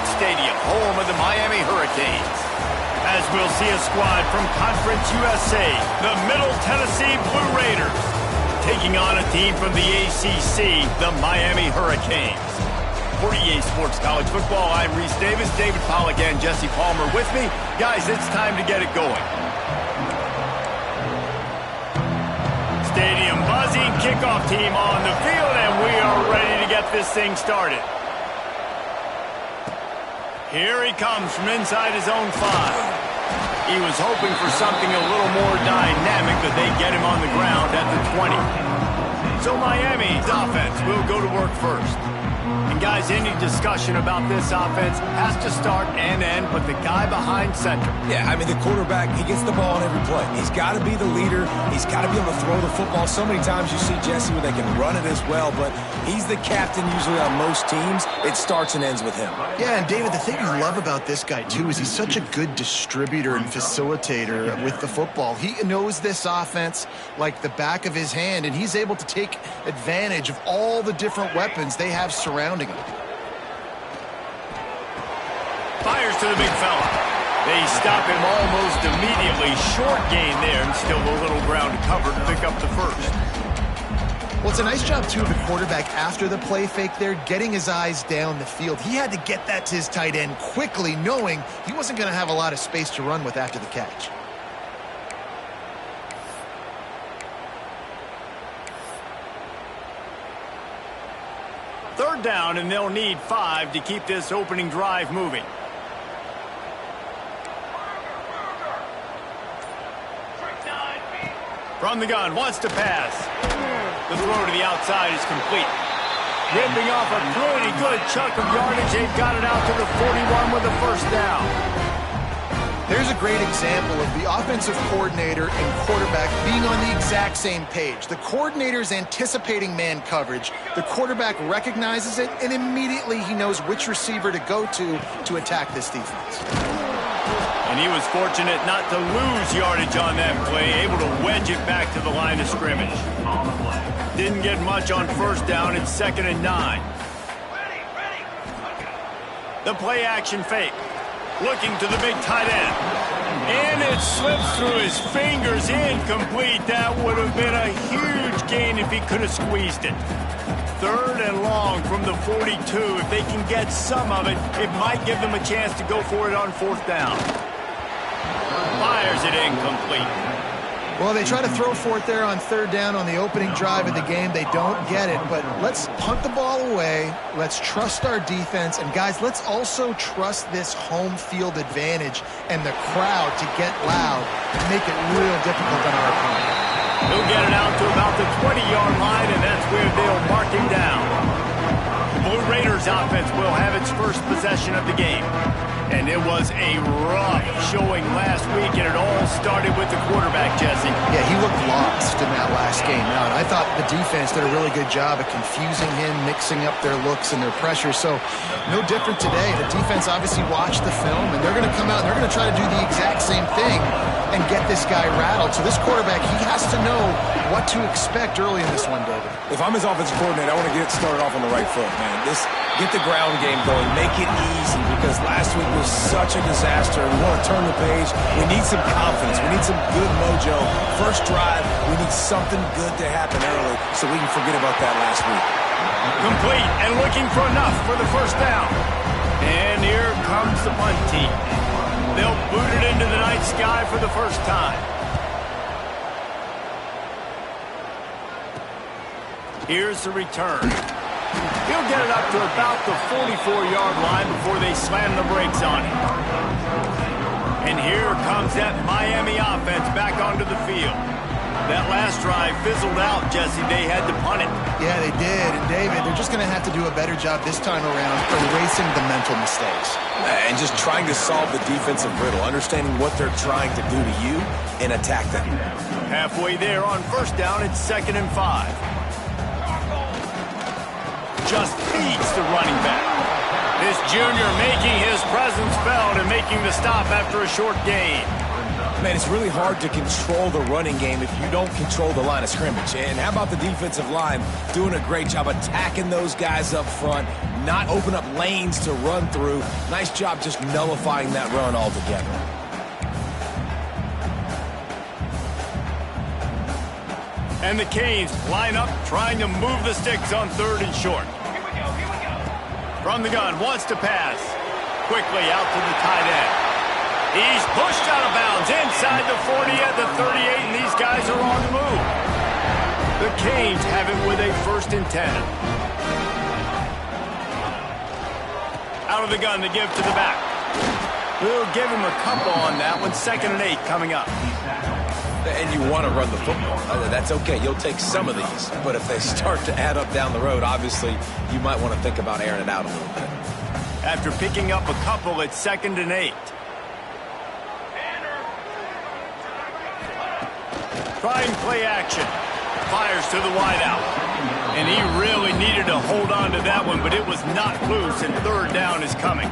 Stadium, home of the Miami Hurricanes. As we'll see a squad from Conference USA, the Middle Tennessee Blue Raiders, taking on a team from the ACC, the Miami Hurricanes. For EA Sports College Football, I'm Reese Davis, David Pollack, and Jesse Palmer with me. Guys, it's time to get it going. Stadium buzzing, kickoff team on the field, and we are ready to get this thing started. Here he comes from inside his own 5. He was hoping for something a little more dynamic, but they get him on the ground at the 20. So Miami's offense will go to work first. And guys, any discussion about this offense has to start and end with the guy behind center. Yeah, I mean, the quarterback, he gets the ball on every play. He's got to be the leader. He's got to be able to throw the football. So many times you see Jesse where they can run it as well, but he's the captain usually on most teams. It starts and ends with him. Yeah, and David, the thing you love about this guy, too, is he's such a good distributor and facilitator with the football. He knows this offense like the back of his hand, and he's able to take advantage of all the different weapons they have surrounding him. Fires to the big fella. They stop him almost immediately. Short gain there, and still a little ground to cover to pick up the first. Well, it's a nice job, too, of the quarterback after the play fake there, getting his eyes down the field. He had to get that to his tight end quickly, knowing he wasn't going to have a lot of space to run with after the catch. Third down, and they'll need 5 to keep this opening drive moving. From the gun, wants to pass. The throw to the outside is complete. Ripping off a pretty good chunk of yardage. They've got it out to the 41 with a first down. There's a great example of the offensive coordinator and quarterback being on the exact same page. The coordinator's anticipating man coverage. The quarterback recognizes it, and immediately he knows which receiver to go to attack this defense. And he was fortunate not to lose yardage on that play, able to wedge it back to the line of scrimmage. Didn't get much on first down. It's 2nd and 9. The play action fake. Looking to the big tight end. And it slips through his fingers, incomplete. That would have been a huge gain if he could have squeezed it. 3rd and long from the 42. If they can get some of it, it might give them a chance to go for it on 4th down. Fires it incomplete. Well, they try to throw for it there on 3rd down on the opening drive of the game. They don't get it, but let's punt the ball away. Let's trust our defense. And, guys, let's also trust this home field advantage and the crowd to get loud and make it real difficult on our opponent. He'll get it out to about the 20-yard line, and that's where they'll mark him down. The Blue Raiders offense will have its first possession of the game. And it was a rough showing last week, and it all started with the quarterback, Jesse. Yeah, he looked lost in that last game out. I thought the defense did a really good job of confusing him, mixing up their looks and their pressure. So no different today. The defense obviously watched the film, and they're going to come out and they're going to try to do the exact same thing and get this guy rattled. So this quarterback, he has to know what to expect early in this one, David. If I'm his offensive coordinator, I want to get started off on the right foot, man. Get the ground game going. Make it easy, because last week was such a disaster. We want to turn the page. We need some confidence. We need some good mojo. First drive, we need something good to happen early so we can forget about that last week. Complete and looking for enough for the first down. And here comes the punt team. They'll boot it into the night sky for the first time. Here's the return. He'll get it up to about the 44-yard line before they slam the brakes on him. And here comes that Miami offense back onto the field. That last drive fizzled out, Jesse. They had to punt it. Yeah, they did. And, David, they're just going to have to do a better job this time around erasing the mental mistakes. And just trying to solve the defensive riddle, understanding what they're trying to do to you and attack them. Halfway there on first down, it's 2nd and 5. Just feeds the running back. This junior making his presence felt and making the stop after a short gain. Man, it's really hard to control the running game if you don't control the line of scrimmage. And how about the defensive line doing a great job attacking those guys up front, not open up lanes to run through. Nice job just nullifying that run altogether. And the Canes line up, trying to move the sticks on 3rd and short. From the gun, wants to pass. Quickly out to the tight end. He's pushed out of bounds inside the 40 at the 38, and these guys are on the move. The Canes have it with a 1st and 10. Out of the gun, they give to the back. We'll give him a couple on that one. 2nd and 8 coming up. And you want to run the football. That's okay. You'll take some of these. But if they start to add up down the road, obviously, you might want to think about airing it out a little bit. After picking up a couple, it's 2nd and 8. Trying play action. Fires to the wideout. And he really needed to hold on to that one, but it was not loose, and 3rd down is coming.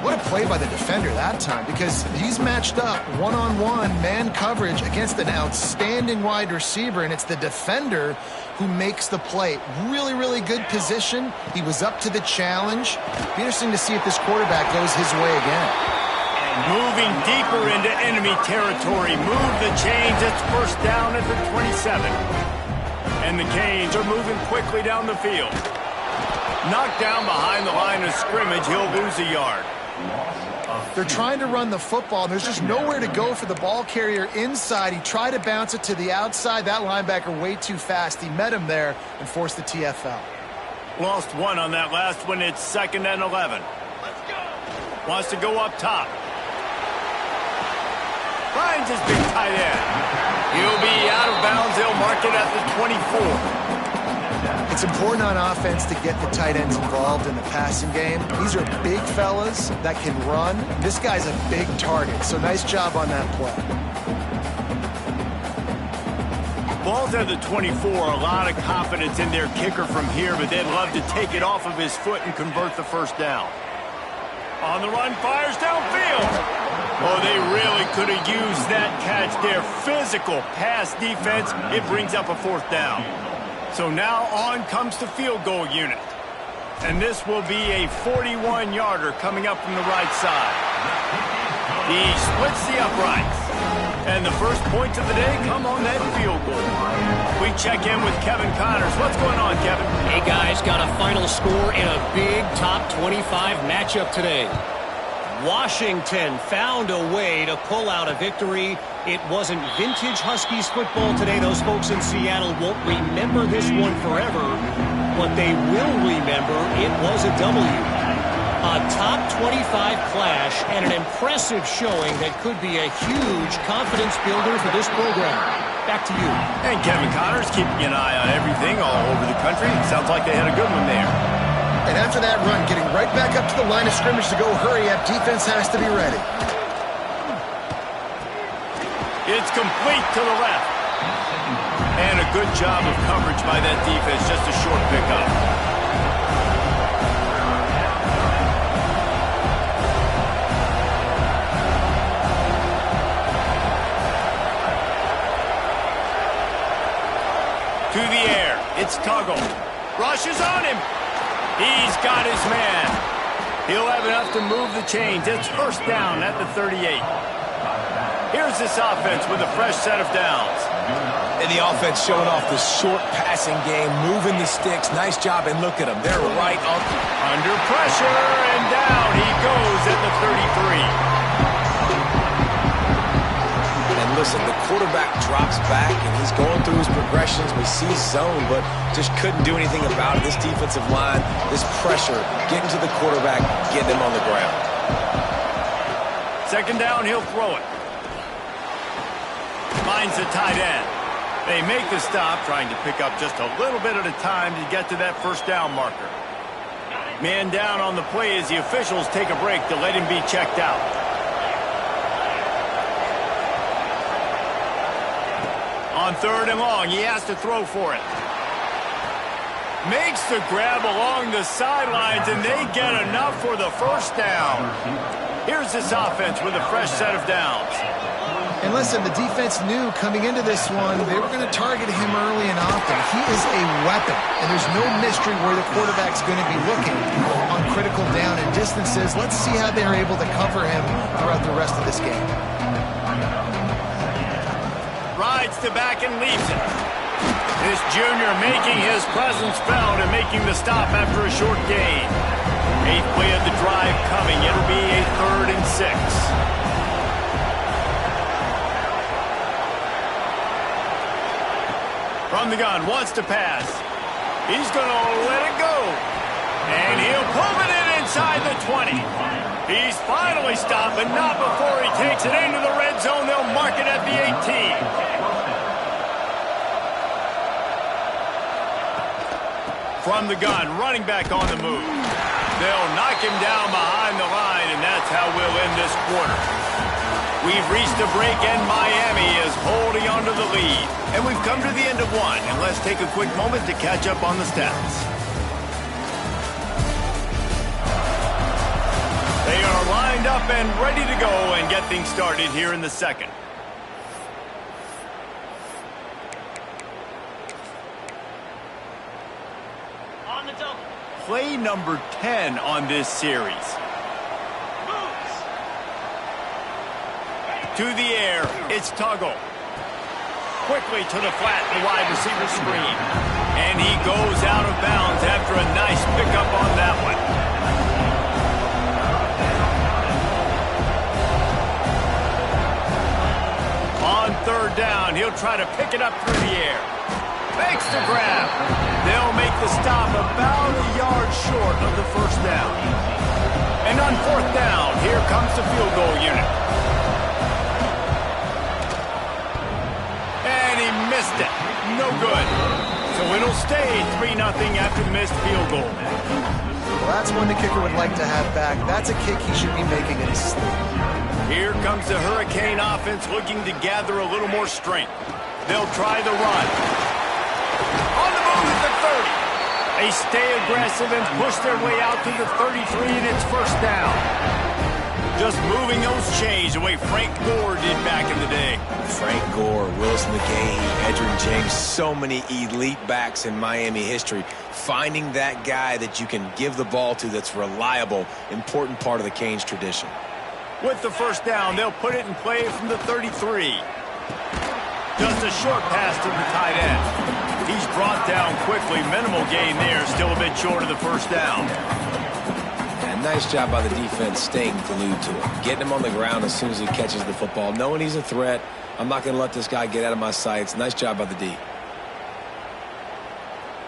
What a play by the defender that time, because he's matched up one-on-one man coverage against an outstanding wide receiver, and it's the defender who makes the play. Really, really good position. He was up to the challenge. Be interesting to see if this quarterback goes his way again. Moving deeper into enemy territory. Move the chains. It's 1st down at the 27. And the Canes are moving quickly down the field. Knocked down behind the line of scrimmage. He'll lose a yard. They're trying to run the football, and there's just nowhere to go for the ball carrier inside. He tried to bounce it to the outside. That linebacker way too fast. He met him there and forced the TFL. Lost 1 on that last one. It's 2nd and 11. Wants to go up top. Finds his big tight end. He'll be out of bounds. They'll mark it at the 24. It's important on offense to get the tight ends involved in the passing game. These are big fellas that can run. This guy's a big target, so nice job on that play. Ball's at the 24. A lot of confidence in their kicker from here, but they'd love to take it off of his foot and convert the 1st down. On the run, fires downfield. Oh, they really could have used that catch there. Physical pass defense. It brings up a 4th down. So now on comes the field goal unit. And this will be a 41-yarder coming up from the right side. He splits the uprights. And the first points of the day come on that field goal. We check in with Kevin Connors. What's going on, Kevin? Hey, guys, got a final score in a big top 25 matchup today. Washington found a way to pull out a victory. It wasn't vintage Huskies football today. Those folks in Seattle won't remember this one forever. What they will remember, it was a W. A top 25 clash and an impressive showing that could be a huge confidence builder for this program. Back to you. And Kevin Connors keeping an eye on everything all over the country. Sounds like they had a good one there. And after that run, getting right back up to the line of scrimmage to go hurry up, defense has to be ready. It's complete to the left. And a good job of coverage by that defense, just a short pickup. To the air, it's Tuggle. Rushes on him. He's got his man. He'll have enough to move the chains. It's 1st down at the 38. Here's this offense with a fresh set of downs. And the offense showing off the short passing game, moving the sticks. Nice job, and look at them. They're right up. Under pressure, and down he goes at the 33. And listen, the quarterback drops back, and he's going through his progressions. We see zone, but just couldn't do anything about it. This defensive line, this pressure, getting to the quarterback, getting him on the ground. 2nd down, he'll throw it. Finds the tight end. They make the stop, trying to pick up just a little bit at a time to get to that 1st down marker. Man down on the play as the officials take a break to let him be checked out. On 3rd and long, he has to throw for it. Makes the grab along the sidelines, and they get enough for the 1st down. Here's this offense with a fresh set of downs. And listen, the defense knew coming into this one, they were going to target him early and often. He is a weapon, and there's no mystery where the quarterback's going to be looking on critical down and distances. Let's see how they're able to cover him throughout the rest of this game. Rides to back and leaves it. This junior making his presence felt and making the stop after a short gain. 8th play of the drive coming. It'll be a 3rd and 6. From the gun, wants to pass. He's going to let it go. And he'll pull it in inside the 20. He's finally stopped, but not before he takes it into the red zone. They'll mark it at the 18. From the gun, running back on the move. They'll knock him down behind the line, and that's how we'll end this quarter. We've reached a break, and Miami is holding on to the lead. And we've come to the end of one, and let's take a quick moment to catch up on the stats. They are lined up and ready to go and get things started here in the second. On the double. Play number 10 on this series. To the air, it's Tuggle. Quickly to the flat, the wide receiver screen. And he goes out of bounds after a nice pickup on that one. On 3rd down, he'll try to pick it up through the air. Makes the grab. They'll make the stop about a yard short of the 1st down. And on 4th down, here comes the field goal unit. Missed it. No good. So it'll stay 3-0 after the missed field goal. Well, that's one the kicker would like to have back. That's a kick he should be making in his sleep. Here comes the Hurricane offense looking to gather a little more strength. They'll try the run. On the move at the 30. They stay aggressive and push their way out to the 33, and it's 1st down. Just moving those chains the way Frank Gore did back in the day. Frank Gore, Willis McGahee, Edgerrin James, so many elite backs in Miami history. Finding that guy that you can give the ball to that's reliable, important part of the Canes tradition. With the 1st down, they'll put it in play from the 33. Just a short pass to the tight end. He's brought down quickly. Minimal gain there, still a bit short of the 1st down. Nice job by the defense staying glued to him. Getting him on the ground as soon as he catches the football. Knowing he's a threat, I'm not going to let this guy get out of my sights. Nice job by the D.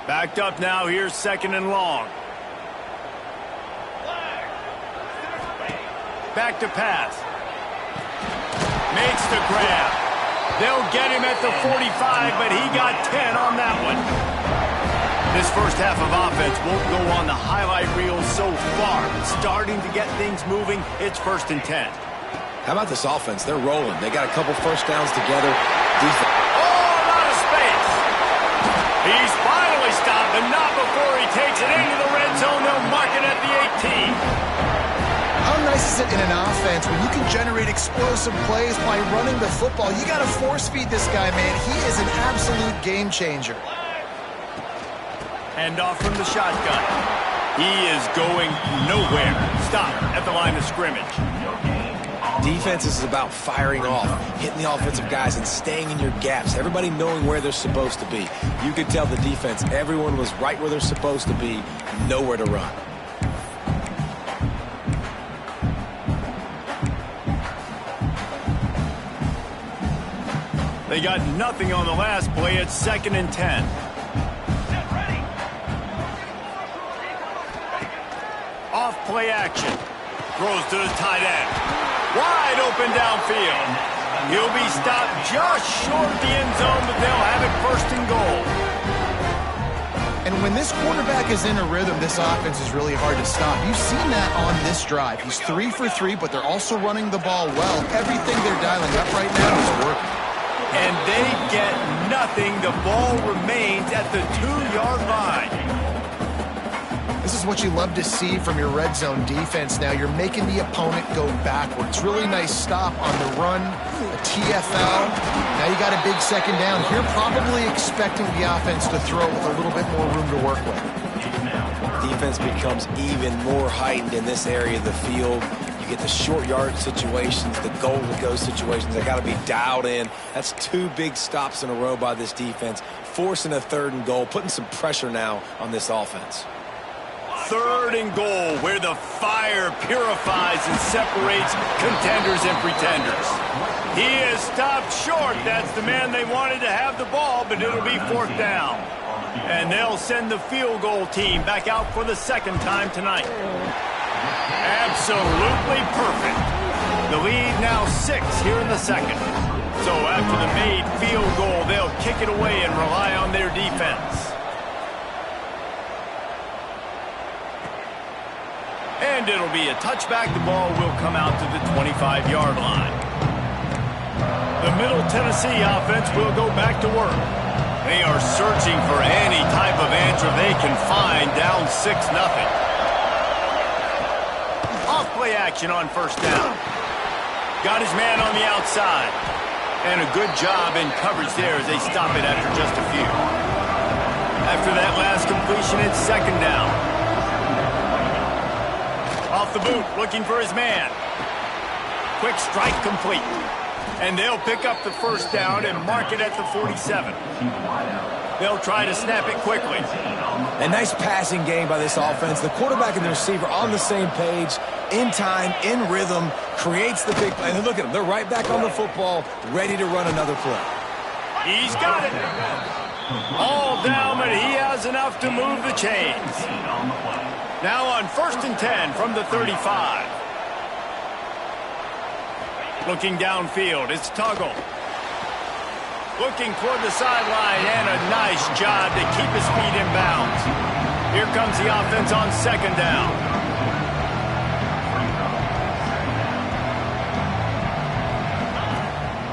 Backed up now. Here's 2nd and long. Back to pass. Makes the grab. They'll get him at the 45, but he got 10 on that one. This 1st half of offense won't go on the highlight reel so far. Starting to get things moving, it's 1st and 10. How about this offense? They're rolling. They got a couple 1st downs together. Oh, a lot of space. He's finally stopped, but not before he takes it into the red zone. They'll mark it at the 18. How nice is it in an offense when you can generate explosive plays by running the football? You got to force feed this guy, man. He is an absolute game changer. Hand off from the shotgun. He is going nowhere. Stop at the line of scrimmage. Defense is about firing off, hitting the offensive guys and staying in your gaps. Everybody knowing where they're supposed to be. You could tell the defense, everyone was right where they're supposed to be, nowhere to run. They got nothing on the last play. It's 2nd and 10. Off play action. Throws to the tight end. Wide open downfield. He'll be stopped just short of the end zone, but they'll have it 1st and goal. And when this quarterback is in a rhythm, this offense is really hard to stop. You've seen that on this drive. He's 3 for 3, but they're also running the ball well. Everything they're dialing up right now is working. And they get nothing. The ball remains at the 2-yard line. This is is what you love to see from your red zone defense now. You're making the opponent go backwards. Really nice stop on the run, a TFL. Now you got a big second down. Here probably expecting the offense to throw with a little bit more room to work with. Defense becomes even more heightened in this area of the field. You get the short yard situations, the goal-to-go situations. They got to be dialed in. That's 2 big stops in a row by this defense, forcing a 3rd and goal, putting some pressure now on this offense. 3rd and goal, where the fire purifies and separates contenders and pretenders. He is stopped short. That's the man they wanted to have the ball, but it'll be 4th down. And they'll send the field goal team back out for the 2nd time tonight. Absolutely perfect. The lead now 6 here in the 2nd. So after the made field goal, they'll kick it away and rely on their defense. And it'll be a touchback. The ball will come out to the 25-yard line. The Middle Tennessee offense will go back to work. They are searching for any type of answer they can find, down 6-0. Off-play action on 1st down. Got his man on the outside. And a good job in coverage there as they stop it after just a few. After that last completion, it's 2nd down. Off the boot, looking for his man. Quick strike complete. And they'll pick up the 1st down and mark it at the 47. They'll try to snap it quickly. A nice passing game by this offense. The quarterback and the receiver on the same page, in time, in rhythm, creates the big play. And look at them. They're right back on the football, ready to run another play. He's got it. All down, but he has enough to move the chains. Now on 1st and 10 from the 35. Looking downfield, it's Tuggle. Looking toward the sideline, and a nice job to keep his feet in bounds. Here comes the offense on 2nd down.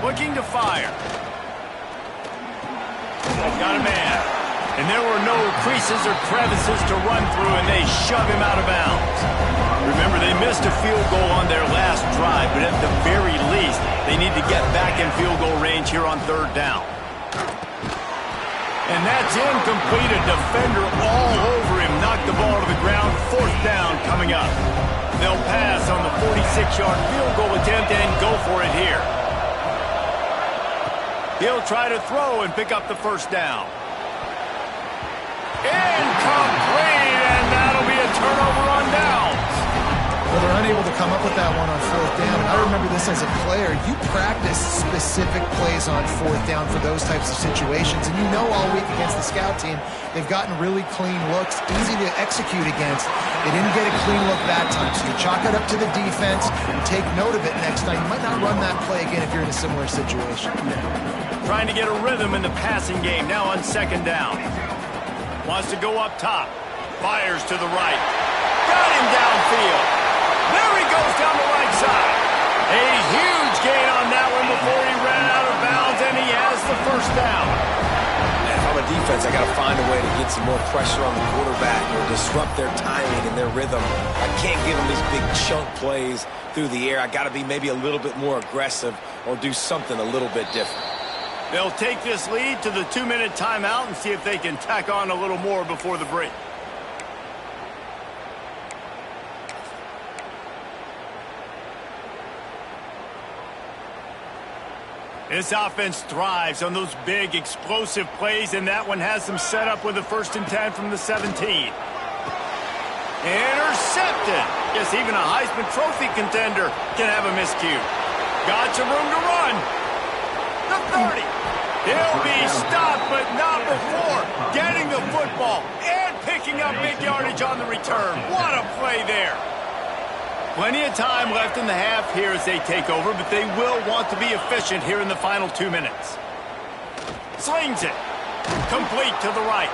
Looking to fire. Got a man. And there were no creases or crevices to run through, and they shove him out of bounds. Remember, they missed a field goal on their last drive, but at the very least, they need to get back in field goal range here on 3rd down. And that's incomplete. A defender all over him. Knocked the ball to the ground. 4th down coming up. They'll pass on the 46-yard field goal attempt and go for it here. He'll try to throw and pick up the 1st down. Incomplete, and that'll be a turnover on downs. Well, they're unable to come up with that one on 4th down. And I remember this as a player. You practice specific plays on 4th down for those types of situations. And you know all week against the scout team, they've gotten really clean looks, easy to execute against. They didn't get a clean look that time. So you chalk it up to the defense and take note of it next time. You might not run that play again if you're in a similar situation. Trying to get a rhythm in the passing game now on 2nd down. Wants to go up top. Fires to the right. Got him downfield. There he goes down the right side. A huge gain on that one before he ran out of bounds, and he has the 1st down. And if I'm a defense, I got to find a way to get some more pressure on the quarterback or disrupt their timing and their rhythm. I can't give them these big chunk plays through the air. I got to be maybe a little bit more aggressive or do something a little bit different. They'll take this lead to the 2-minute timeout and see if they can tack on a little more before the break. This offense thrives on those big, explosive plays, and that one has them set up with a 1st and 10 from the 17. Intercepted. Yes, even a Heisman Trophy contender can have a miscue. Got some room to run. The 30. He'll be stopped, but not before getting the football and picking up big yardage on the return. What a play there. Plenty of time left in the half here as they take over, but they will want to be efficient here in the final 2 minutes. Slings it. Complete to the right.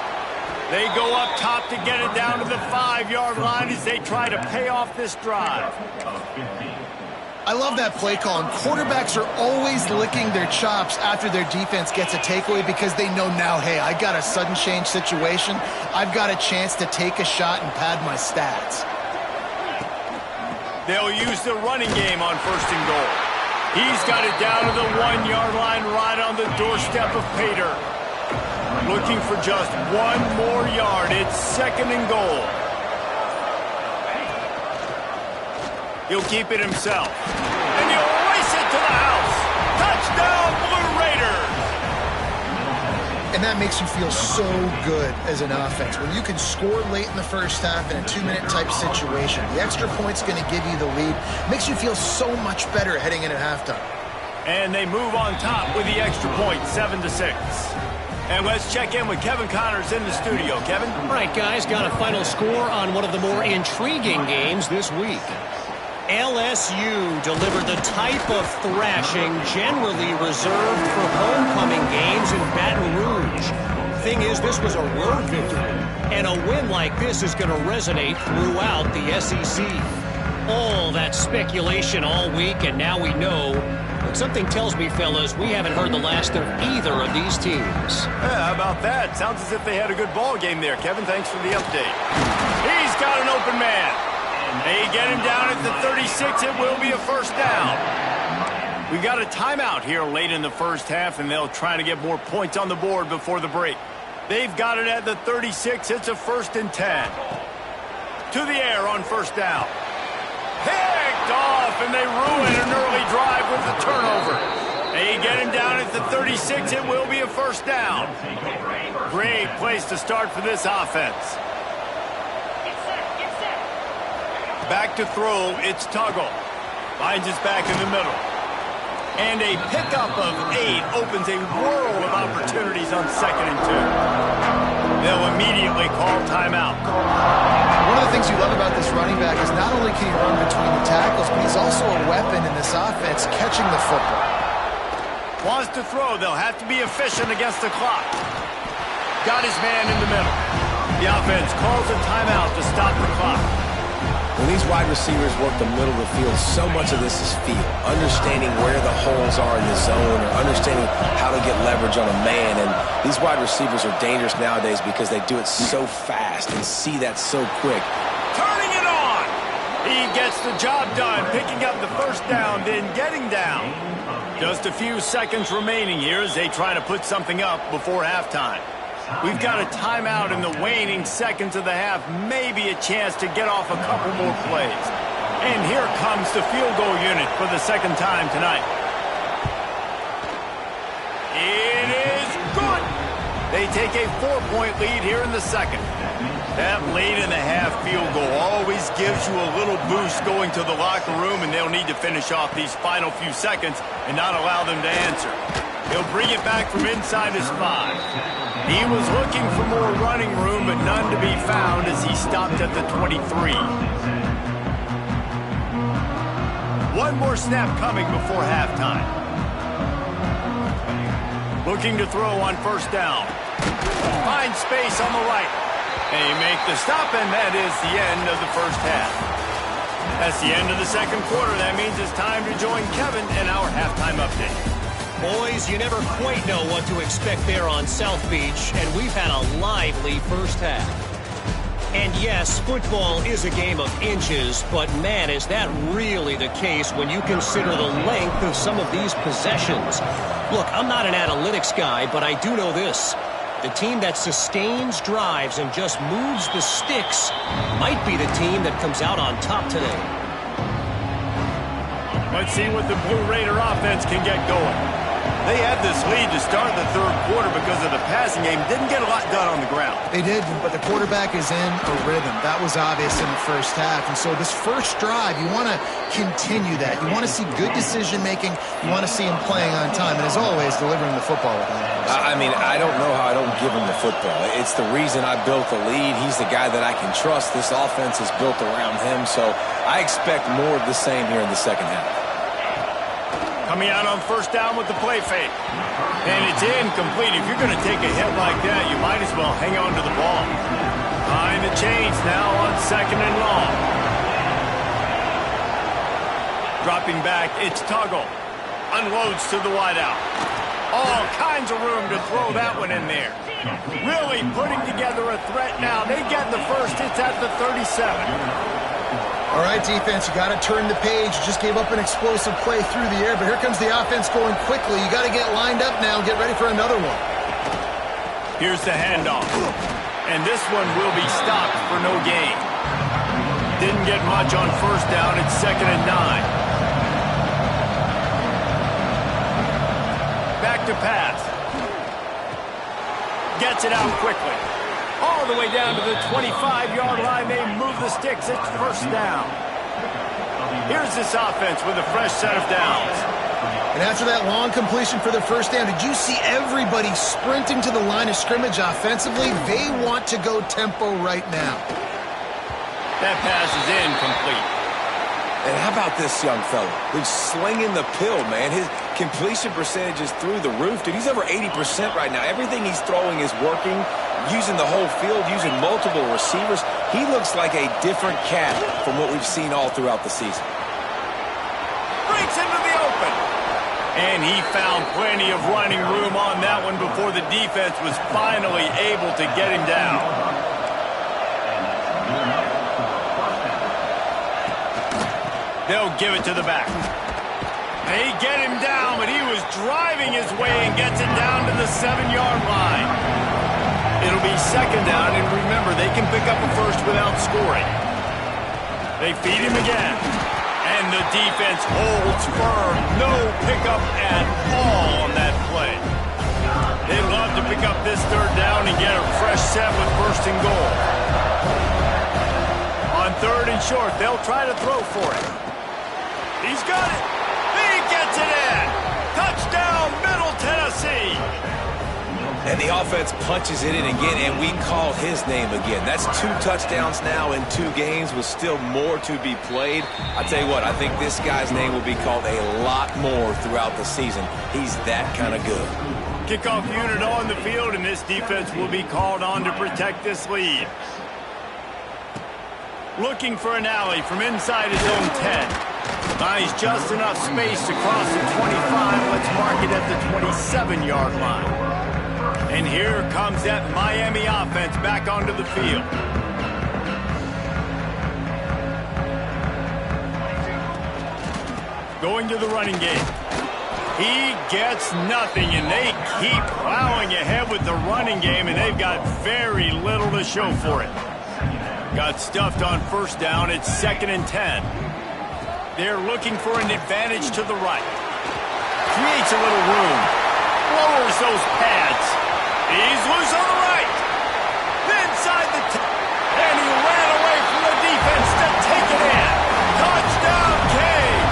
They go up top to get it down to the 5-yard line as they try to pay off this drive. I love that play call, and quarterbacks are always licking their chops after their defense gets a takeaway because they know now, hey, I got a sudden change situation. I've got a chance to take a shot and pad my stats. They'll use the running game on 1st and goal. He's got it down to the 1-yard line right on the doorstep of Pater. Looking for just one more yard. It's 2nd and goal. He'll keep it himself. And he'll race it to the house. Touchdown, Blue Raiders! And that makes you feel so good as an offense. When you can score late in the first half in a 2-minute type situation, the extra point's going to give you the lead. Makes you feel so much better heading into halftime. And they move on top with the extra point, 7-6. And let's check in with Kevin Connors in the studio. Kevin? All right, guys, got a final score on one of the more intriguing games this week. LSU delivered the type of thrashing generally reserved for homecoming games in Baton Rouge. Thing is, this was a road victory, and a win like this is going to resonate throughout the SEC. All that speculation all week, and now we know. But something tells me, fellas, we haven't heard the last of either of these teams. Yeah, how about that? Sounds as if they had a good ball game there. Kevin, thanks for the update. He's got an open man. They get him down at the 36. It will be a 1st down. We got a timeout here late in the first half, and they'll try to get more points on the board before the break. They've got it at the 36. It's a 1st and 10. To the air on 1st down. Picked off, and they ruin an early drive with the turnover. They get him down at the 36. It will be a 1st down. Great place to start for this offense. Back to throw, it's Tuggle. Finds his back in the middle. And a pickup of 8 opens a world of opportunities on 2nd and 2. They'll immediately call timeout. One of the things you love about this running back is not only can he run between the tackles, but he's also a weapon in this offense catching the football. Wants to throw, they'll have to be efficient against the clock. Got his man in the middle. The offense calls a timeout to stop the clock. When these wide receivers work the middle of the field, so much of this is feel. Understanding where the holes are in the zone or understanding how to get leverage on a man. And these wide receivers are dangerous nowadays because they do it so fast and see that so quick. Turning it on! He gets the job done, picking up the 1st down, then getting down. Just a few seconds remaining here as they try to put something up before halftime. We've got a timeout in the waning seconds of the half, maybe a chance to get off a couple more plays. And here comes the field goal unit for the 2nd time tonight. It is good! They take a 4-point lead here in the 2nd. That late in the half field goal always gives you a little boost going to the locker room, and they'll need to finish off these final few seconds and not allow them to answer. He'll bring it back from inside his 5. He was looking for more running room, but none to be found as he stopped at the 23. One more snap coming before halftime. Looking to throw on 1st down. Finds space on the right. They make the stop, and that is the end of the first half. That's the end of the 2nd quarter. That means it's time to join Kevin in our halftime update. Boys, you never quite know what to expect there on South Beach, and we've had a lively first half. And yes, football is a game of inches, but man, is that really the case when you consider the length of some of these possessions. Look, I'm not an analytics guy, but I do know this. The team that sustains drives and just moves the sticks might be the team that comes out on top today. Let's see what the Blue Raider offense can get going. They had this lead to start the 3rd quarter because of the passing game. Didn't get a lot done on the ground. They did, but the quarterback is in a rhythm. That was obvious in the first half. And so this first drive, you want to continue that. You want to see good decision-making. You want to see him playing on time. And as always, delivering the football with that. I mean, I don't know how I don't give him the football. It's the reason I built the lead. He's the guy that I can trust. This offense is built around him. So I expect more of the same here in the second half. Coming out on 1st down with the play fake. And it's incomplete. If you're going to take a hit like that, you might as well hang on to the ball. Behind the chains now on 2nd and long. Dropping back, it's Tuggle. Unloads to the wideout. All kinds of room to throw that one in there. Really putting together a threat now. They get the first. It's at the 37. All right, defense, you got to turn the page. You just gave up an explosive play through the air, but here comes the offense going quickly. You got to get lined up now and get ready for another one. Here's the handoff. And this one will be stopped for no gain. Didn't get much on first down. It's 2nd and 9. Back to pass. Gets it out quickly. All the way down to the 25-yard line. They move the sticks. It's first down. Here's this offense with a fresh set of downs. And after that long completion for the first down, did you see everybody sprinting to the line of scrimmage offensively? They want to go tempo right now. That pass is incomplete. And how about this young fella who's slinging the pill, man? His completion percentage is through the roof. Dude, he's over 80% right now. Everything he's throwing is working, using the whole field, using multiple receivers. He looks like a different cat from what we've seen all throughout the season. Breaks into the open. And he found plenty of running room on that one before the defense was finally able to get him down. They'll give it to the back. They get him down, but he was driving his way and gets it down to the 7-yard line. It'll be 2nd down, and remember, they can pick up a first without scoring. They feed him again, and the defense holds firm. No pickup at all on that play. They love to pick up this 3rd down and get a fresh set with 1st and goal. On 3rd and short, they'll try to throw for it. He's got it. He gets it in. Touchdown, Middle Tennessee. And the offense punches it in again, and we call his name again. That's 2 touchdowns now in 2 games with still more to be played. I tell you what, I think this guy's name will be called a lot more throughout the season. He's that kind of good. Kickoff unit on the field, and this defense will be called on to protect this lead. Looking for an alley from inside his own 10. Buys just enough space to cross the 25. Let's mark it at the 27-yard line. And here comes that Miami offense back onto the field. Going to the running game. He gets nothing, and they keep plowing ahead with the running game, and they've got very little to show for it. Got stuffed on first down. It's 2nd and 10. They're looking for an advantage to the right. Creates a little room. Lowers those pads. He's loose on the right. Inside the and he ran away from the defense to take it in. Touchdown, Canes.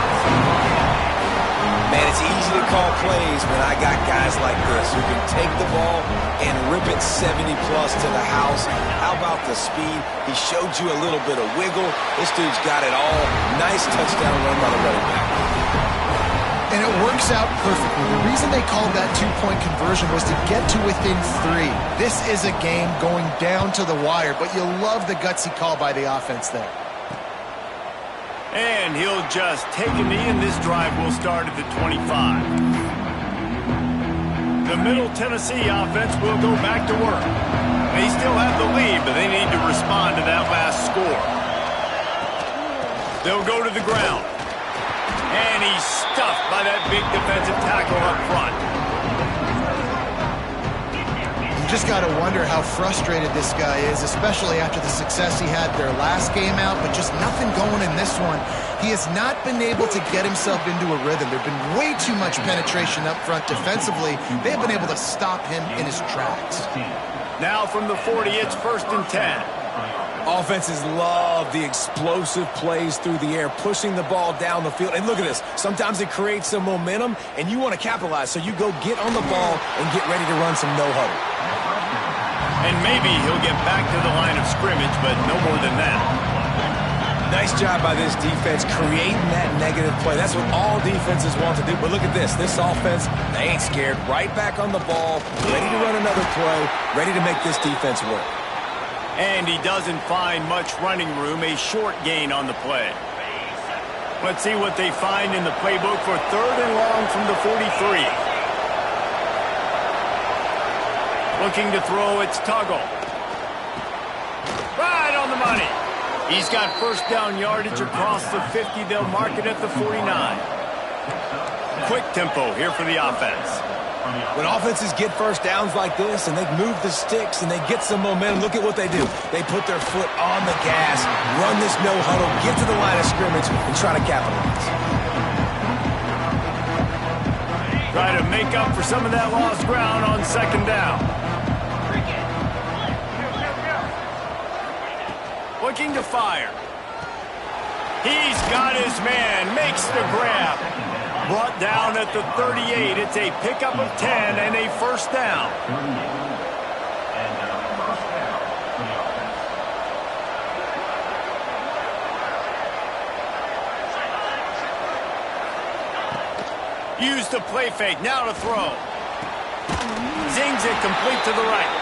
Man, it's easy to call plays when I got guys like this who can take the ball and rip it 70-plus to the house. How about the speed? He showed you a little bit of wiggle. This dude's got it all. Nice touchdown run by the running back. And it works out perfectly. The reason they called that 2-point conversion was to get to within 3. This is a game going down to the wire, but you'll love the gutsy call by the offense there. And he'll just take a knee, and this drive will start at the 25. The Middle Tennessee offense will go back to work. They still have the lead, but they need to respond to that last score. They'll go to the ground. And he's stuffed by that big defensive tackle up front. You just got to wonder how frustrated this guy is, especially after the success he had their last game out, but just nothing going in this one. He has not been able to get himself into a rhythm. There's been way too much penetration up front defensively. They've been able to stop him in his tracks. Now from the 40, it's 1st and 10. Offenses love the explosive plays through the air, pushing the ball down the field. And look at this. Sometimes it creates some momentum, and you want to capitalize. So you go get on the ball and get ready to run some no-huddle. And maybe he'll get back to the line of scrimmage, but no more than that. Nice job by this defense creating that negative play. That's what all defenses want to do. But look at this. This offense, they ain't scared. Right back on the ball, ready to run another play, ready to make this defense work. And he doesn't find much running room, a short gain on the play. Let's see what they find in the playbook for 3rd and long from the 43. Looking to throw, it's Tuggle. Right on the money. He's got first down yardage across the 50. They'll mark it at the 49. Quick tempo here for the offense. When offenses get first downs like this and they move the sticks and they get some momentum, look at what they do. They put their foot on the gas, run this no huddle, get to the line of scrimmage, and try to capitalize. Try to make up for some of that lost ground on 2nd down. Looking to fire. He's got his man, makes the grab. Brought down at the 38. It's a pickup of 10 and a first down. Use the play fake. Now to throw. Zings it complete to the right.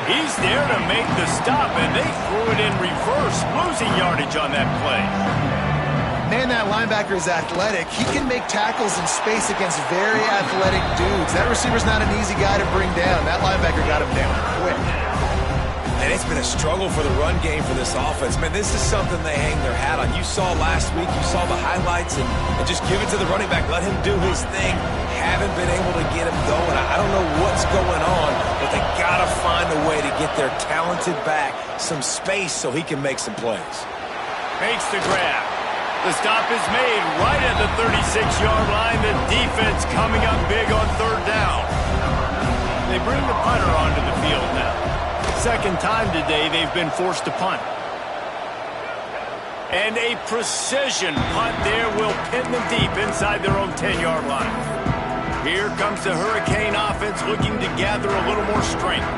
He's there to make the stop, and they threw it in reverse, losing yardage on that play. Man, that linebacker is athletic. He can make tackles in space against very athletic dudes. That receiver's not an easy guy to bring down. That linebacker got him down quick. And it's been a struggle for the run game for this offense. Man, this is something they hang their hat on. You saw last week, you saw the highlights, and just give it to the running back. Let him do his thing. Haven't been able to get him going. I don't know what's going on, but they got to find a way to get their talented back some space so he can make some plays. Makes the grab. The stop is made right at the 36-yard line. The defense coming up big on 3rd down. They bring the punter onto the field now. 2nd time today they've been forced to punt. And a precision punt there will pin them deep inside their own 10-yard line. Here comes the Hurricane offense looking to gather a little more strength.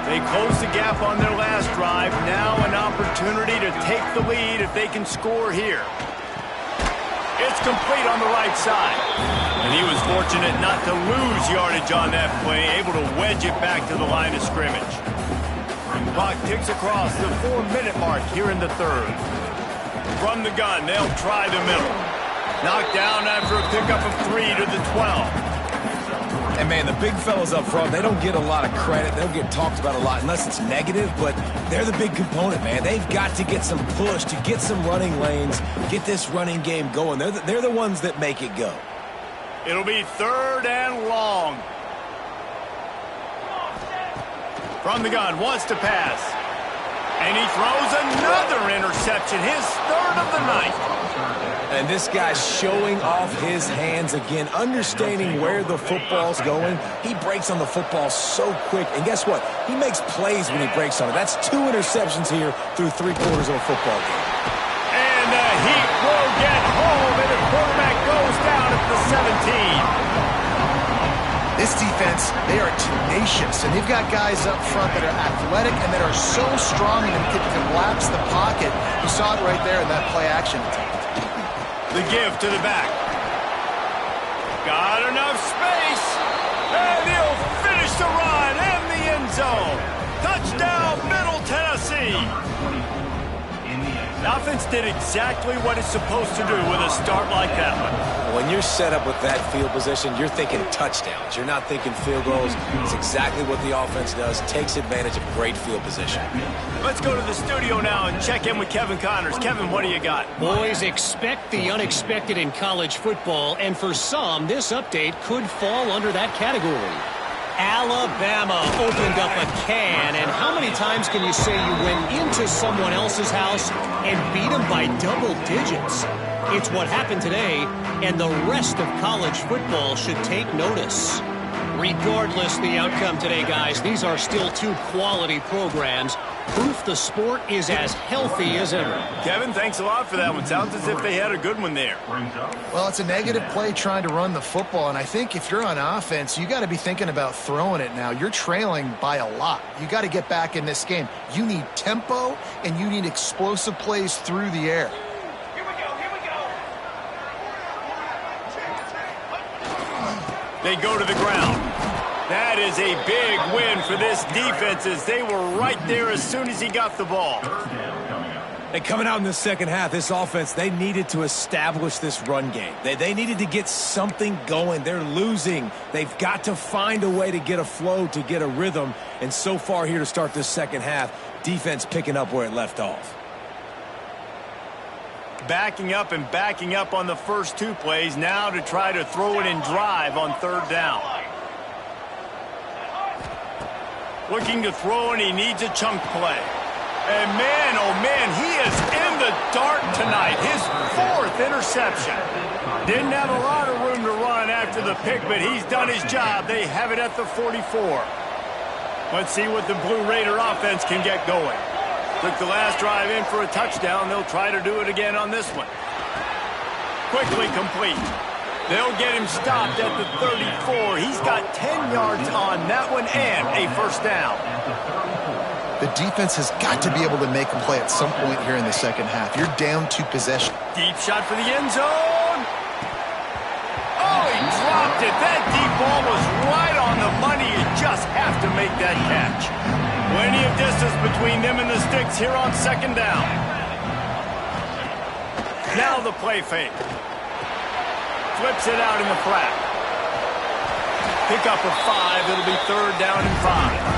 They close the gap on their last drive. Now an opportunity to take the lead if they can score here. It's complete on the right side. And he was fortunate not to lose yardage on that play, able to wedge it back to the line of scrimmage. Clock ticks across the 4-minute mark here in the 3rd. From the gun, they'll try the middle. Knocked down after a pickup of 3 to the 12. And, man, the big fellas up front, they don't get a lot of credit. They don't get talked about a lot unless it's negative, but they're the big component, man. They've got to get some push, to get some running lanes, get this running game going. They're the ones that make it go. It'll be 3rd and long. From the gun, wants to pass. And he throws another interception, his 3rd of the night. And this guy's showing off his hands again, understanding where the football's going. He breaks on the football so quick. And guess what? He makes plays when he breaks on it. That's 2 interceptions here through 3/4 of a football game. And the Heat will get home, and the quarterback goes down at the 17. This defense, they are tenacious, and they've got guys up front that are athletic and that are so strong and can collapse the pocket. You saw it right there in that play-action attempt. The give to the back. Got enough space. And he'll finish the run in the end zone. Touchdown, Middle Tennessee. The offense did exactly what it's supposed to do with a start like that one. When you're set up with that field position, you're thinking touchdowns. You're not thinking field goals. It's exactly what the offense does. Takes advantage of great field position. Let's go to the studio now and check in with Kevin Connors. Kevin, what do you got? Boys, expect the unexpected in college football, and for some, this update could fall under that category. Alabama opened up a can, and how many times can you say you went into someone else's house and beat them by double digits? It's what happened today, and the rest of college football should take notice. Regardless the outcome today, guys, these are still 2 quality programs. Proof the sport is as healthy as ever. Kevin, thanks a lot for that one. Sounds as if they had a good one there. Well, it's a negative play trying to run the football, and I think if you're on offense, you got to be thinking about throwing it now. You're trailing by a lot. You got to get back in this game. You need tempo, and you need explosive plays through the air. They go to the ground. That is a big win for this defense as they were right there as soon as he got the ball. And coming out in the second half, this offense, they needed to establish this run game. They needed to get something going. They're losing. They've got to find a way to get a flow, to get a rhythm. And so far here to start this second half, defense picking up where it left off. Backing up and backing up on the first two plays, now to try to throw it and drive on third down. Looking to throw, and he needs a chunk play. And man, oh man, he is in the dark tonight. His fourth interception. Didn't have a lot of room to run after the pick, but he's done his job. They have it at the 44. Let's see what the Blue Raider offense can get going. Took the last drive in for a touchdown. They'll try to do it again on this one. Quickly complete. They'll get him stopped at the 34. He's got 10 yards on that one and a first down. The defense has got to be able to make a play at some point here in the second half. You're down 2 possessions. Deep shot for the end zone. Oh, he dropped it. That deep ball was right on the money. You just have to make that catch. Plenty of distance between them and the sticks here on second down. Now the play fake. Flips it out in the flat. Pick up a 5. It'll be third down and 5.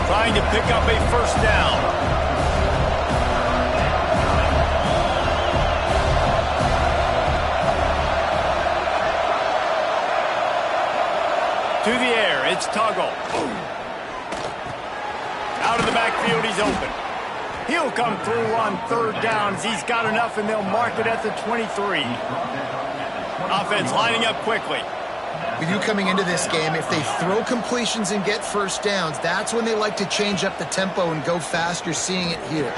Trying to pick up a first down. To the air, it's Tuggle. Out of the backfield, he's open. He'll come through on third downs. He's got enough, and they'll mark it at the 23. Offense lining up quickly. With you coming into this game, if they throw completions and get first downs, that's when they like to change up the tempo and go fast. You're seeing it here.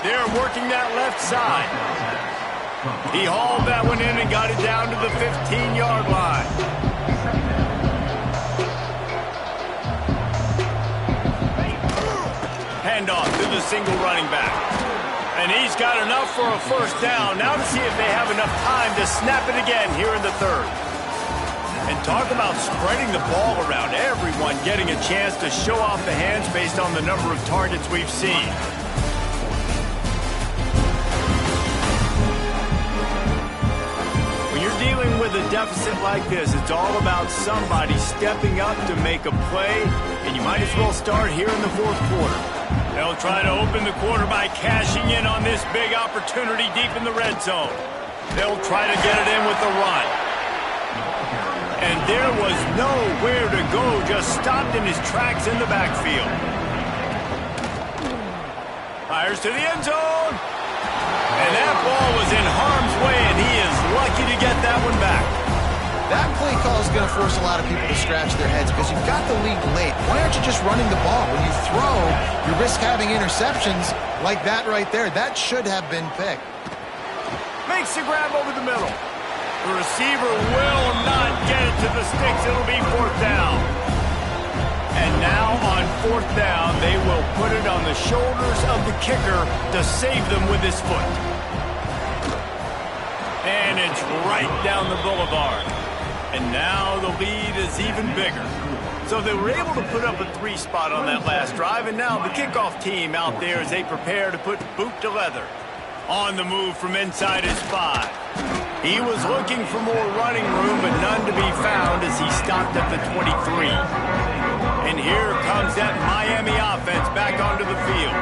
They're working that left side. He hauled that one in and got it down to the 15-yard line. Handoff to the single running back. And he's got enough for a first down. Now to see if they have enough time to snap it again here in the third. And talk about spreading the ball around. Everyone getting a chance to show off the hands based on the number of targets we've seen. When you're dealing with a deficit like this, it's all about somebody stepping up to make a play, and you might as well start here in the fourth quarter. They'll try to open the quarter by cashing in on this big opportunity deep in the red zone. They'll try to get it in with the run. And there was nowhere to go, just stopped in his tracks in the backfield. Fires to the end zone. And that ball was in harm's way, and he is lucky to get that one back. That play call is going to force a lot of people to scratch their heads because you've got the lead late. Why aren't you just running the ball? When you throw, you risk having interceptions like that right there. That should have been picked. Makes the grab over the middle. The receiver will not get it to the sticks. It'll be fourth down. And now on fourth down, they will put it on the shoulders of the kicker to save them with his foot. And it's right down the boulevard. And now the lead is even bigger. So they were able to put up a 3 spot on that last drive, and now the kickoff team out there as they prepare to put boot to leather. On the move from inside his 5. He was looking for more running room, but none to be found as he stopped at the 23. And here comes that Miami offense back onto the field.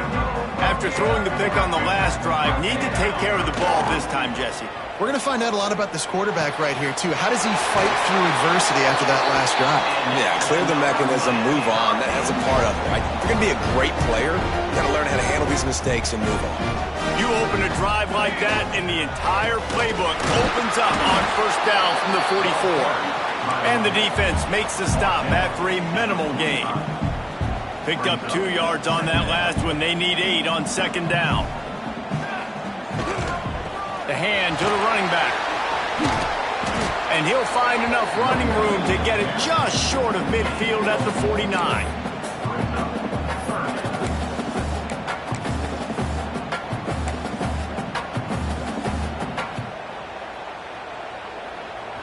After throwing the pick on the last drive, need to take care of the ball this time, Jesse. We're going to find out a lot about this quarterback right here, too. How does he fight through adversity after that last drive? Yeah, clear the mechanism, move on. That's a part of it, right? If you're going to be a great player, you got to learn how to handle these mistakes and move on. You open a drive like that, and the entire playbook opens up on first down from the 44. And the defense makes the stop after a minimal gain. Picked up 2 yards on that last one. They need 8 on second down. The hand to the running back. And he'll find enough running room to get it just short of midfield at the 49.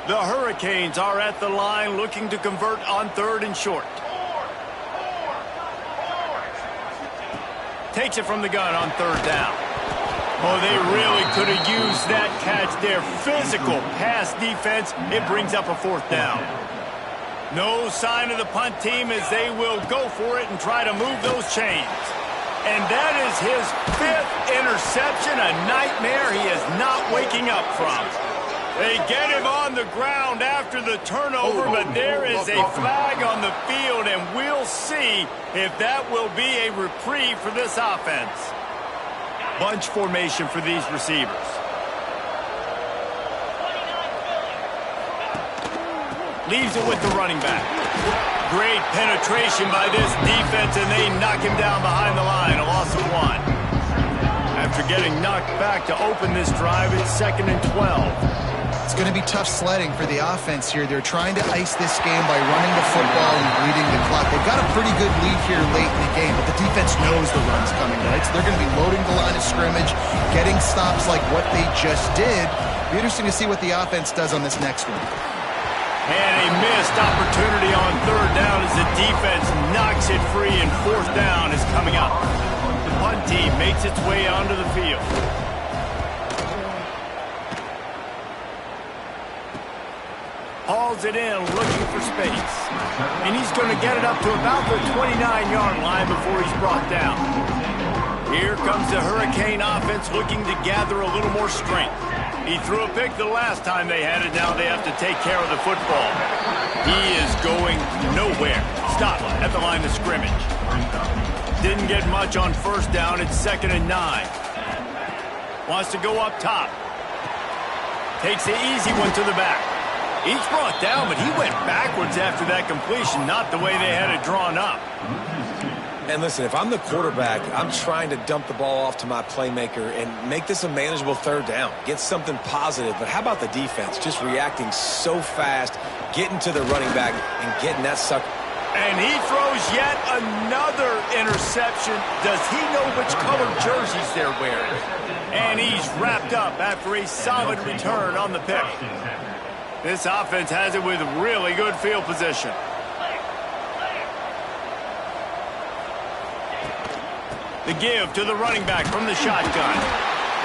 The Hurricanes are at the line looking to convert on third and short. Takes it from the gun on third down. Oh, they really could have used that catch there. Physical pass defense. It brings up a fourth down. No sign of the punt team as they will go for it and try to move those chains. And that is his 5th interception, a nightmare he is not waking up from. They get him on the ground after the turnover, but there is a flag on the field, and we'll see if that will be a reprieve for this offense. Bunch formation for these receivers. Leaves it with the running back. Great penetration by this defense, and they knock him down behind the line. A loss of 1. After getting knocked back to open this drive, it's 2nd and 12. It's going to be tough sledding for the offense here. They're trying to ice this game by running the football and bleeding the clock. They've got a pretty good lead here late in the game, but the defense knows the run's coming, right? So they're going to be loading the line of scrimmage, getting stops like what they just did. Be interesting to see what the offense does on this next one. And a missed opportunity on third down as the defense knocks it free, and fourth down is coming up. The punt team makes its way onto the field. Hauls it in, looking for space. And he's going to get it up to about the 29-yard line before he's brought down. Here comes the Hurricane offense looking to gather a little more strength. He threw a pick the last time they had it. Now they have to take care of the football. He is going nowhere. Stop at the line of scrimmage. Didn't get much on first down. It's 2nd and 9. Wants to go up top. Takes the easy one to the back. He's brought down, but he went backwards after that completion, not the way they had it drawn up. And listen, if I'm the quarterback, I'm trying to dump the ball off to my playmaker and make this a manageable third down. Get something positive. But how about the defense? Just reacting so fast, getting to the running back and getting that sucker. And he throws yet another interception. Does he know which colored jerseys they're wearing? And he's wrapped up after a solid return on the pick. This offense has it with really good field position. The give to the running back from the shotgun.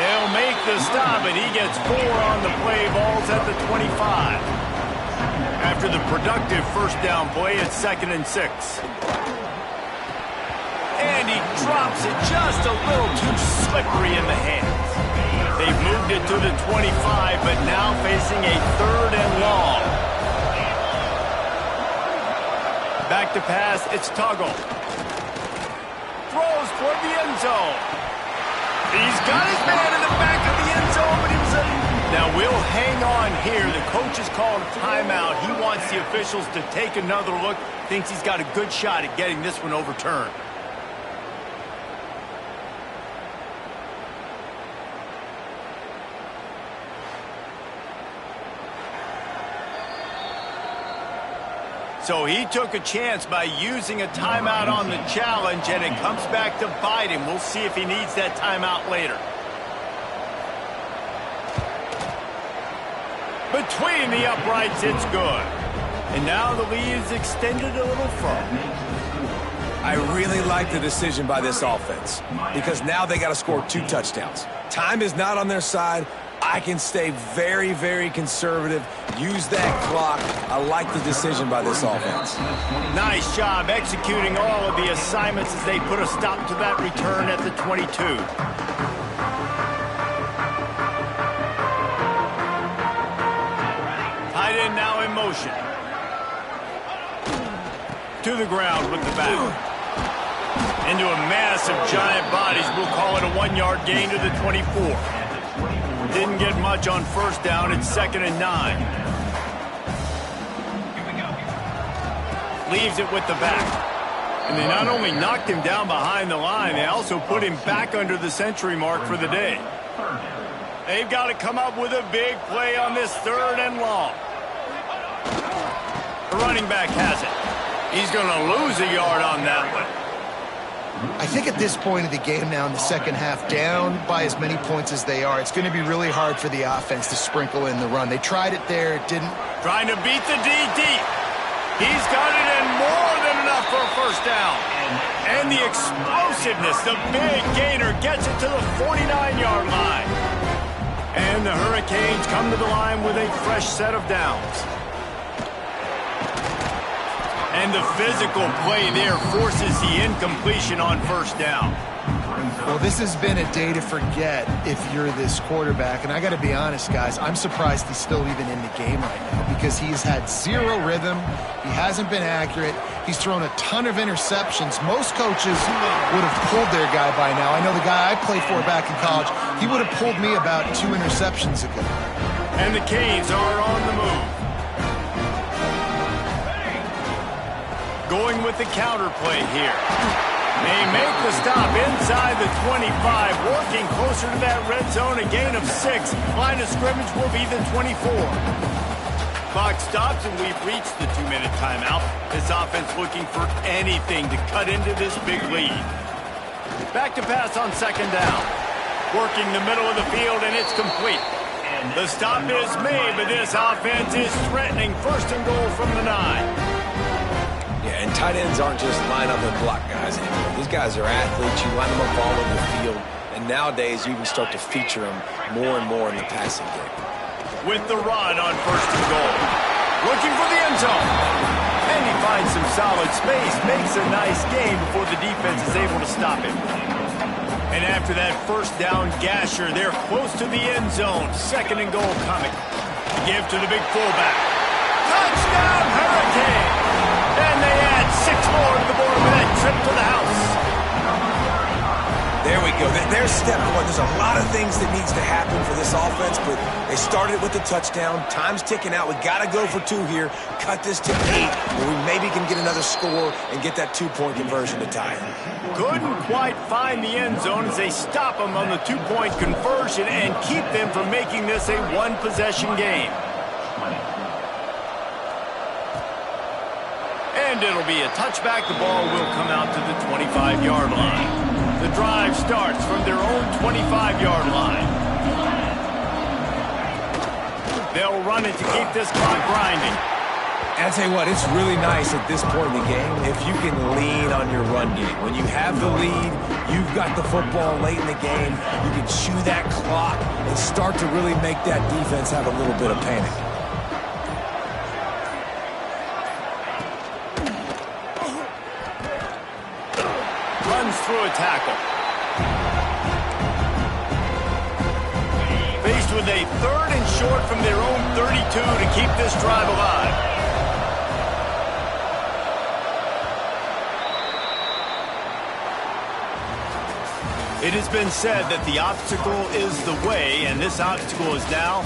They'll make the stop, and he gets 4 on the play. Ball's at the 25. After the productive first down play, it's 2nd and 6. And he drops it just a little too slippery in the hands. They've moved it to the 25, but now facing a 3rd and long. Back to pass, it's Tuggle. Throws toward the end zone. He's got his man in the back of the end zone, but he was Now we'll hang on here. The coach has called a timeout. He wants the officials to take another look. Thinks he's got a good shot at getting this one overturned. So he took a chance by using a timeout on the challenge, and it comes back to bite him. We'll see if he needs that timeout later. Between the uprights, it's good. And now the lead is extended a little further. I really like the decision by this offense because now they got to score 2 touchdowns. Time is not on their side. I can stay very, very conservative, use that clock. I like the decision by this offense. Nice job executing all of the assignments as they put a stop to that return at the 22. Tight end now in motion. To the ground with the back. Into a mass of giant bodies. We'll call it a 1-yard gain to the 24. Didn't get much on first down. It's 2nd and 9. Leaves it with the back. And they not only knocked him down behind the line, they also put him back under the century mark for the day. They've got to come up with a big play on this 3rd and long. The running back has it. He's going to lose a yard on that one. I think at this point of the game now in the second half, down by as many points as they are, it's going to be really hard for the offense to sprinkle in the run. They tried it there, it didn't. Trying to beat the D deep. He's got it in more than enough for a first down. And the explosiveness, the big gainer gets it to the 49-yard line. And the Hurricanes come to the line with a fresh set of downs. And the physical play there forces the incompletion on first down. Well, this has been a day to forget if you're this quarterback. And I got to be honest, guys, I'm surprised he's still even in the game right now because he's had zero rhythm. He hasn't been accurate. He's thrown a ton of interceptions. Most coaches would have pulled their guy by now. I know the guy I played for back in college, he would have pulled me about 2 interceptions ago. And the Canes are on the move. Going with the counter play here. They make the stop inside the 25, working closer to that red zone, a gain of 6. Line of scrimmage will be the 24. Clock stops, and we've reached the 2-minute timeout. This offense looking for anything to cut into this big lead. Back to pass on second down. Working the middle of the field, and it's complete. The stop is made, but this offense is threatening first and goal from the 9. Yeah, and tight ends aren't just line up and block guys anymore. These guys are athletes. You line them up all over the field. And nowadays, you can start to feature them more and more in the passing game. With the run on first and goal. Looking for the end zone. And he finds some solid space. Makes a nice gain before the defense is able to stop him. And after that first down gasher, they're close to the end zone. Second and goal coming. Give to the big fullback. Touchdown, Hurricane! And they add 6 more to the board with that trip to the house. There we go. There's step one. There's a lot of things that needs to happen for this offense, but they started with the touchdown. Time's ticking out. We got to go for 2 here. Cut this to 8, where we maybe can get another score and get that 2-point conversion to tie it. Couldn't quite find the end zone as they stop them on the 2-point conversion and keep them from making this a 1-possession game. And it'll be a touchback. The ball will come out to the 25-yard line. The drive starts from their own 25-yard line. They'll run it to keep this clock grinding. And I tell you what, it's really nice at this point in the game if you can lean on your run game. When you have the lead, you've got the football late in the game, you can chew that clock and start to really make that defense have a little bit of panic. Through a tackle. Faced with a 3rd and short from their own 32 to keep this drive alive. It has been said that the obstacle is the way, and this obstacle is now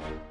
it.